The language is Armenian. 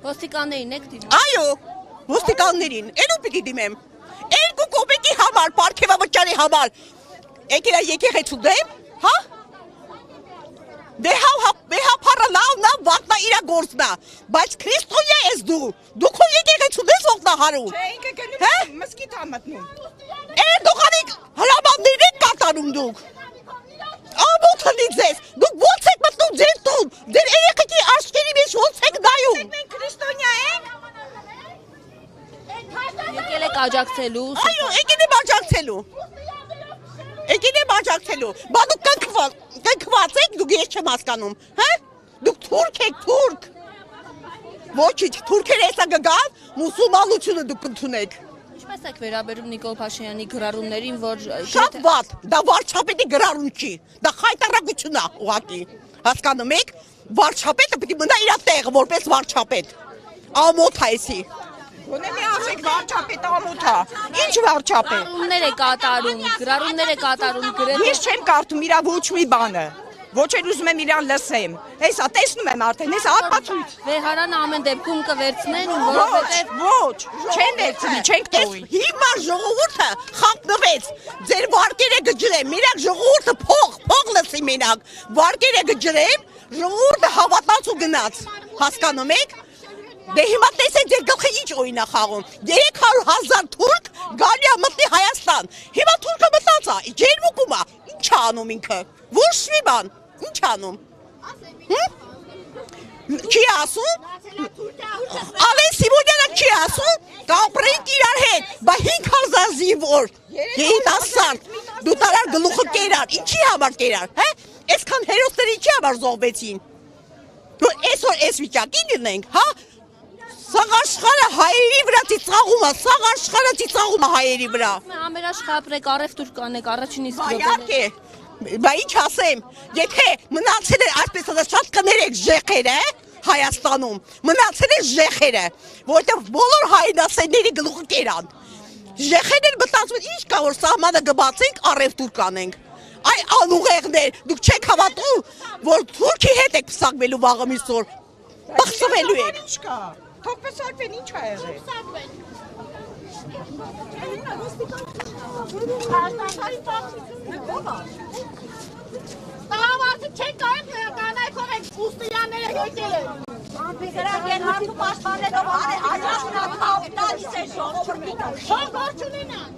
Ոստիկաններին եք դիմում։ Այո, ոստիկաններին, ելու պիտի դիմեմ։ 2 կոպեկի համար, պարգևավճարի համար։ Եկել է եկեղեցու դեմ, հա։ Դե հապարը լավնա, վաղնա իրա գործնա, բայց քրիստոնյա ես դու քո եկեղեցու ես օգնահարում։ Չէ, ինքը գնում մսկիթ ա մտնում։ Էրդողանի հրամաններն եք կատարում դուք։ Ամոթ հնից ես, դուք ո՞նց եք մտնում ձեր տուն, ձեր երեխեքի աչքերի մեջ ո՞նց եք նայում։ Մենք քրիստոնյա ենք։ Եկել եք աջակցելու։ Այո, եկել եմ աջակցելու։ Եկել եմ աջակցելու, բա դուք կնքված եք, դուք ես չեմ հասկանում, հա։ Դուք թուրք եք, թուրք։ Ոչինչ, թուրքերը հեսա գգան, մուսուլմանությունը դուք ընդունեք։ Ինչպես եք վերաբերում Նիկոլ Փաշինյանի գրառումներին, որ Շատ վատ, դա վարչապետի գրառում չի, դա խայտարակություն է ուղղակի, հասկանում եք, վարչապետը պիտի մնա իր տեղը որպես վարչապետ, ամոթ է էսի։ Գոնե մի ասեք վարչապետ ամոթ է, ինչ վարչապետ։ գրառումներ է կատարում, գրել։ Ես չեմ կարդում իրա ոչ մի բանը, ոչ էլ ուզում եմ իրան լսեմ, հեսա տեսնում եմ արդեն, հեսա ապացույց։ Վեհարանը ամեն դեպքում կվերցնեն, որովհետև Ոչ, չեն վերցնի, չենք տողի։ Հիմա ժողովուրդը խանգնվեց, ձեր վարկերը գջրեմ, մենակ ժողովուրդը փող լսի մենակ, վարկերը գջրեմ, ժողովուրդը հավատաց ու գնաց, հասկանում եք։ Դե հիմա տեսեք ձեր գլխը ինչ օին է խաղում, 300,000 թուրք գալի է մտնի Հայաստան, հիմա թուրքը մտած է, ջերմուկում է, ինչ է անում ինքը, ոչ մի բան, ինչ անում, չի ասում, Ալեն Սիմոնյանը չի ասում, կապրենք իրար հետ, բա 5,000 զինվոր, երիտասարդ, դու տարար գլուխը կերար, ինչի համար կերար, հե, այսքան հերոսները ինչի համար զոհվեցին, այսօր այս վիճակին լինենք, հա, սաղ աշխարհը հայերի վրա ծիծաղում է, սաղ աշխարհը ծիծաղում է հայերի վրա։ Համերաշխապրեք, առևտուր կանեք, առաջին իսկ Իհարկե, բա ինչ ասեմ, եթե մնացել են այսպես ասած շատ կներեք ժեխերը, Հայաստանում, մնացել են ժեխերը, որովհետև բոլոր հայրենասերների գլուխը կերան։ Ժեխերն մտածում են, ինչ կա որ սահմանը գբացենք, առևտուր կանենք։ Այ անուղեղներ, դուք չեք հավատում, որ Թուրքի հետ եք փսակվելու վաղը միսօր։ Բախսվելու եք։ Ինչ կա։ Թող փսակվեն, ինչ ա եղել։ Տաղավարդի չեն կարեմ կանայքով եք ուստիյանները եկել են։ Սրանք են հարթու պաշտպանելով, այդաշնատավ տալիս է շող չրմիկը։ Շող գործ ունենան։